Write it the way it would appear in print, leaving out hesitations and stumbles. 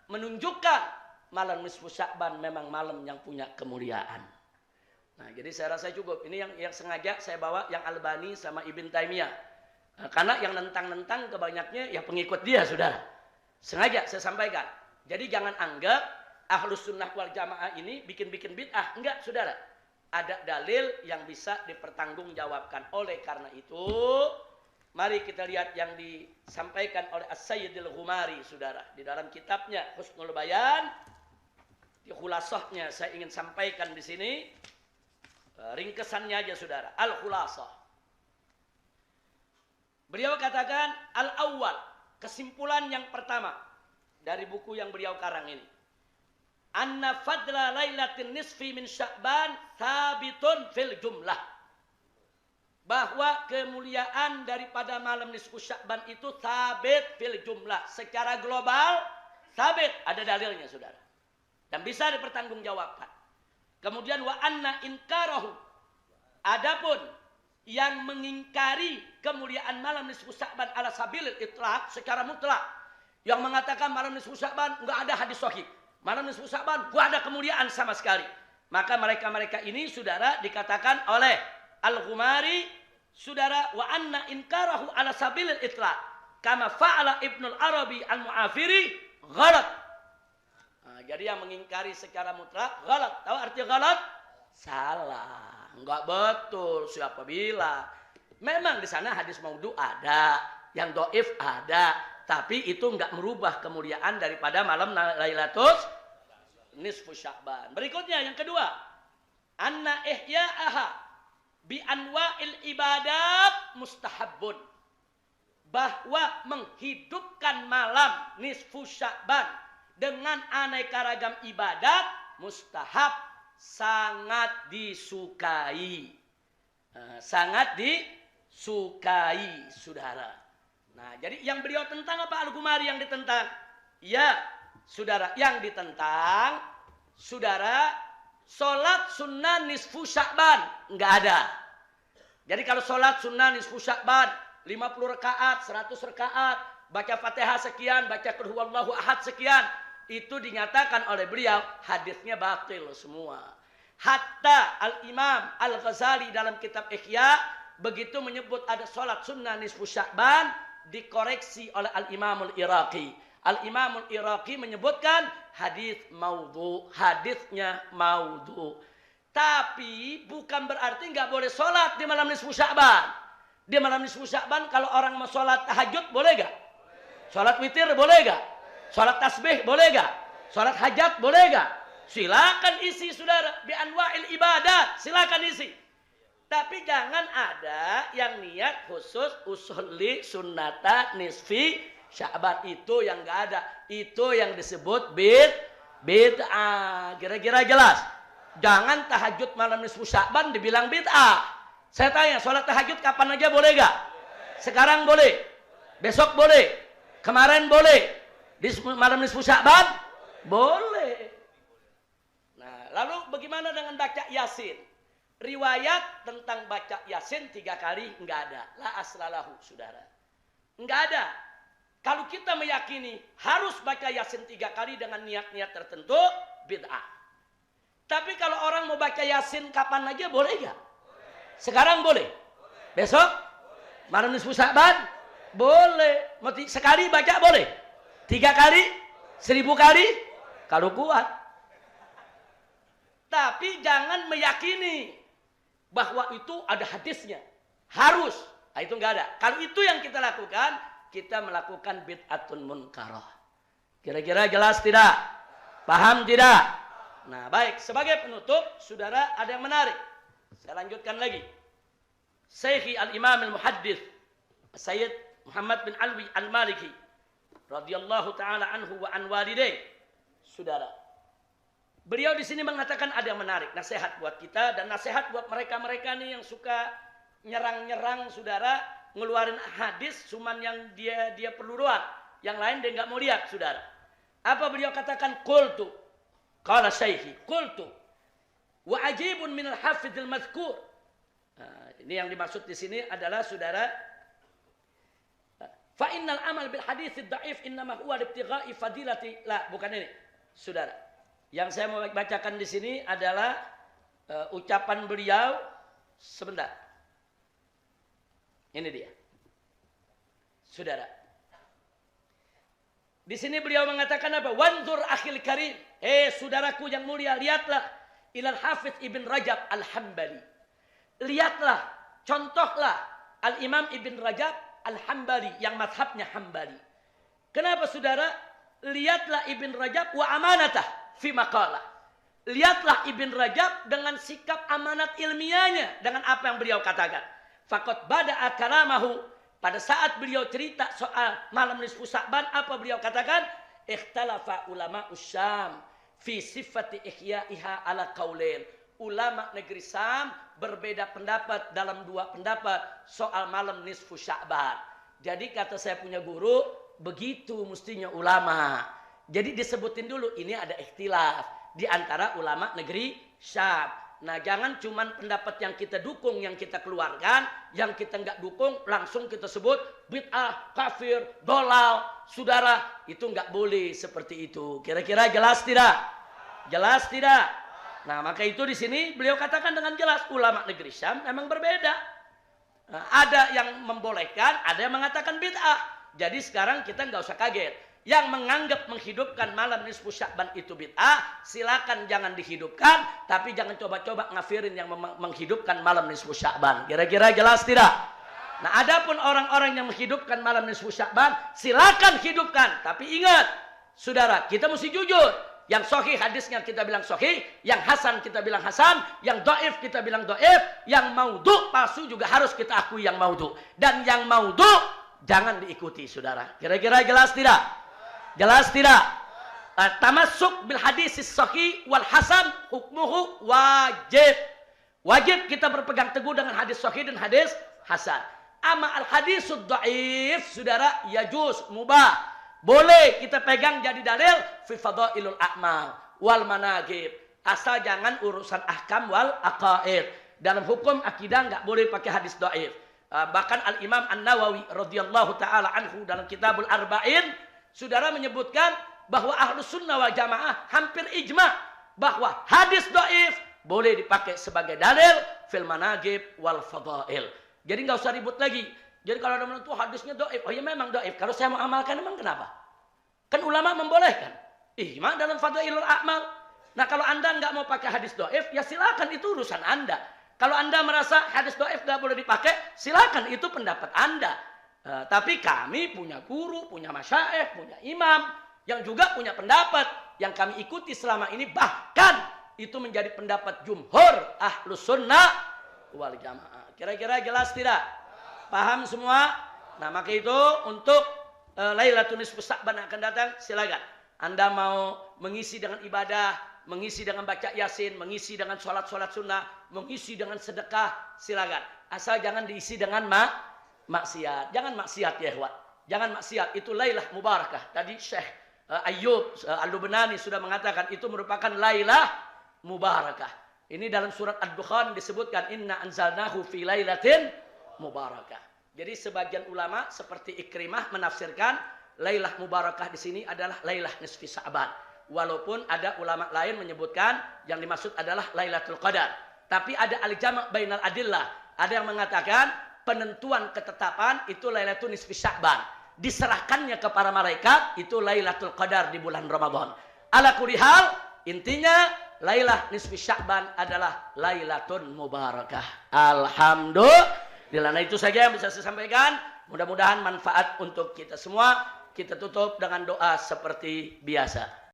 menunjukkan malam nisfu Sya'ban memang malam yang punya kemuliaan. Nah, jadi saya rasa cukup. Ini yang sengaja saya bawa yang Albani sama Ibn Taimiyah. Karena yang nentang-nentang kebanyaknya ya pengikut dia, saudara. Sengaja saya sampaikan. Jadi jangan anggap Ahlus Sunnah wal Jamaah ini bikin-bikin bid'ah. Enggak, saudara. Ada dalil yang bisa dipertanggungjawabkan. Oleh karena itu, mari kita lihat yang disampaikan oleh As-Sayyidil Ghumari, saudara. Di dalam kitabnya Husnul Bayan, di khulasahnya saya ingin sampaikan di sini. Ringkesannya aja, saudara. Al-Khulasah. Beliau katakan, al-awwal, kesimpulan yang pertama dari buku yang beliau karang ini. Anna fadla lailatin nisfi min Sya'ban thabitun fil jumlah. Bahwa kemuliaan daripada malam nisfu Sya'ban itu thabit fil jumlah. Secara global, thabit. Ada dalilnya, saudara. Dan bisa dipertanggungjawabkan. Kemudian wa anna inkarahu. Adapun yang mengingkari kemuliaan malam nisfu Sya'ban ala sabilil itlaq secara mutlak, yang mengatakan malam nisfu Sya'ban enggak ada hadis sahih, malam nisfu Sya'ban enggak ada kemuliaan sama sekali, maka mereka-mereka ini, saudara, dikatakan oleh Al-Ghumari, saudara, wa anna inkarahu ala sabilil itlaq kama fa'ala Ibnul Arabi al-Mu'afiri ghalat. Jadi yang mengingkari secara mutlak galat. Tahu arti galat? Salah. Enggak betul. Siapa bilang? Memang di sana hadis maudhu ada, yang dhaif ada, tapi itu enggak merubah kemuliaan daripada malam Lailatul Nisfu Sya'ban. Berikutnya yang kedua, anna ihya'aha bi anwa'il ibadat mustahabbun. Bahwa menghidupkan malam Nisfu Sya'ban dengan aneka ragam ibadat mustahab, sangat disukai. Sangat disukai, saudara. Nah, jadi yang beliau tentang apa Al-Ghumari yang ditentang? Ya, saudara, yang ditentang, saudara, sholat sunnah nisfu Sya'ban. Enggak ada. Jadi kalau sholat sunnah nisfu Sya'ban, 50 rakaat, 100 rakaat, baca Fatihah sekian, baca Qul huwallahu ahad sekian, itu dinyatakan oleh beliau hadisnya batil semua. Hatta Al-Imam Al-Ghazali dalam kitab Ihya begitu menyebut ada sholat sunnah nisfu Sya'ban, dikoreksi oleh Al-Imam Al-Iraqi. Al-Imam Al-Iraqi menyebutkan hadis maudhu, hadisnya maudhu. Tapi bukan berarti nggak boleh sholat di malam nisfu Sya'ban. Di malam nisfu Sya'ban kalau orang mau sholat tahajud boleh nggak? Sholat witir boleh gak? Sholat tasbih boleh gak? Sholat hajat boleh gak? Silakan isi, saudara. Bi anwa'il ibadat. Silakan isi. Tapi jangan ada yang niat khusus usolli sunnata nisfi Sya'ban. Itu yang gak ada. Itu yang disebut bid'ah. Kira-kira jelas? Jangan tahajud malam nisfu Sya'ban dibilang bid'ah. Saya tanya, sholat tahajud kapan aja boleh gak? Sekarang boleh. Besok boleh. Kemarin boleh. Di malam nisfu Sya'ban? Boleh. Nah, lalu bagaimana dengan baca Yasin? Riwayat tentang baca Yasin 3 kali enggak ada. La aslalahu, saudara. Enggak ada. Kalau kita meyakini harus baca Yasin 3 kali dengan niat-niat tertentu, bid'ah. Tapi kalau orang mau baca Yasin kapan aja boleh enggak? Sekarang boleh. Besok? Malam nisfu Sya'ban? Boleh. Mau sekali baca boleh. 3 kali? 1000 kali? Kalau kuat. Tapi jangan meyakini bahwa itu ada hadisnya. Harus. Nah, itu enggak ada. Kalau itu yang kita lakukan, kita melakukan bid'atun munkarah. Kira-kira jelas tidak? Paham tidak? Nah, baik. Sebagai penutup, saudara, ada yang menarik. Saya lanjutkan lagi. Syekhi al-Imam al-Muhaddits Sayyid Muhammad bin Alwi al-Maliki radhiyallahu taala anhu wa an walidayh. Saudara, beliau di sini mengatakan ada yang menarik, nasihat buat kita dan nasihat buat mereka-mereka nih yang suka nyerang-nyerang, saudara, ngeluarin hadis cuman yang dia perlu doang, yang lain dia enggak mau lihat, saudara. Apa beliau katakan? Qultu, qala syekhi, qultu wa ajibun min al-hafidhil mazkur. Nah, ini yang dimaksud di sini adalah, saudara, Fa innal amal bil hadits dhaif innama huwa ibtigha'i fadilati. La, bukan ini. Saudara. Yang saya mau bacakan di sini adalah ucapan beliau sebentar. Ini dia. Saudara. Di sini beliau mengatakan apa? Wanzur akhil karim. Saudaraku yang mulia, lihatlah ilal Hafiz Ibn Rajab Al-Hambali. Lihatlah, contohlah Al-Imam Ibn Rajab Al-Hambali yang mazhabnya Hambali. Kenapa saudara? Lihatlah Ibn Rajab wa amanatah fi maqalah. Lihatlah Ibn Rajab dengan sikap amanat ilmiahnya dengan apa yang beliau katakan. Faqad bada'a kalamahu, pada saat beliau cerita soal malam nisfu Sya'ban, apa beliau katakan? Ikhtalafa ulama Syam fi sifati ihya'iha ala qaulain. Ulama negeri Syam berbeda pendapat dalam dua pendapat soal malam nisfu Sya'ban. Jadi kata saya punya guru, begitu mestinya ulama. Jadi disebutin dulu ini ada ikhtilaf di antara ulama negeri Syam. Nah, jangan cuman pendapat yang kita dukung yang kita keluarkan, yang kita nggak dukung langsung kita sebut bid'ah, kafir, dolal. Saudara, itu nggak boleh seperti itu. Kira-kira jelas tidak? Jelas tidak? Nah, maka itu di sini beliau katakan dengan jelas ulama negeri Syam memang berbeda. Nah, ada yang membolehkan, ada yang mengatakan bid'ah. Jadi sekarang kita nggak usah kaget. Yang menganggap menghidupkan malam nisfu Sya'ban itu bid'ah, silakan jangan dihidupkan, tapi jangan coba-coba ngafirin yang menghidupkan malam nisfu Sya'ban. Kira-kira jelas tidak? Nah, adapun orang-orang yang menghidupkan malam nisfu Sya'ban, silakan hidupkan, tapi ingat, saudara, kita mesti jujur. Yang sahih hadisnya kita bilang sahih, yang hasan kita bilang hasan, yang dhaif kita bilang dhaif, yang maudhu palsu juga harus kita akui yang maudhu. Dan yang maudhu jangan diikuti, saudara. Kira-kira jelas tidak? Jelas tidak? Tamassuk bil hadis sahih wal hasan hukmuhu wajib. Wajib kita berpegang teguh dengan hadis sahih dan hadis hasan. Ama al hadisud dhaif, saudara, yajuz, mubah. Boleh kita pegang jadi dalil fi fadailul a'mal wal manaqib. Asal jangan urusan ahkam wal aqaid. Dalam hukum akidah enggak boleh pakai hadis dhaif. Bahkan Al-Imam An-Nawawi radhiyallahu taala anhu dalam Kitabul Arba'in, saudara, menyebutkan bahwa Ahlus Sunnah wal Jamaah hampir ijma bahwa hadis dhaif boleh dipakai sebagai dalil fil manaqib wal fadail. Jadi enggak usah ribut lagi. Jadi kalau ada menentu hadisnya dhaif, oh ya memang dhaif. Kalau saya mau amalkan memang kenapa? Kan ulama membolehkan. Ijma dalam fadailul a'mal. Nah, kalau Anda enggak mau pakai hadis dhaif, ya silakan, itu urusan Anda. Kalau Anda merasa hadis dhaif enggak boleh dipakai, silakan, itu pendapat Anda. Tapi kami punya guru, punya masyayikh, punya imam yang juga punya pendapat yang kami ikuti selama ini, bahkan itu menjadi pendapat jumhur Ahlus Sunnah wal Jamaah. Kira-kira jelas tidak? Paham semua? Nah, maka itu untuk Lailatul Nisfu Sya'ban akan datang, silakan. Anda mau mengisi dengan ibadah, mengisi dengan baca Yasin, mengisi dengan sholat-sholat sunnah, mengisi dengan sedekah, silakan. Asal jangan diisi dengan maksiat. Jangan maksiat ya, ikhwan. Jangan maksiat. Itu Lailah Mubarakah. Tadi Syekh Ayyub Al-Lubnani sudah mengatakan itu merupakan Lailah Mubarakah. Ini dalam surat Ad-Dukhan disebutkan inna anzalnahu fi lailatin mubarakah. Jadi sebagian ulama seperti Ikrimah menafsirkan Lailah Mubarakah di sini adalah Lailah Nisfi Sya'ban. Walaupun ada ulama lain menyebutkan yang dimaksud adalah Lailatul Qadar. Tapi ada al-jama' bainal adillah. Ada yang mengatakan penentuan ketetapan itu Lailatul Nisfi Sya'ban. Diserahkannya ke para malaikat itu Lailatul Qadar di bulan Ramadan. Ala kulli hal, intinya Lailah Nisfi Sya'ban adalah Lailatul Mubarakah. Alhamdulillah. Nah, itu saja yang bisa saya sampaikan. Mudah-mudahan manfaat untuk kita semua. Kita tutup dengan doa seperti biasa.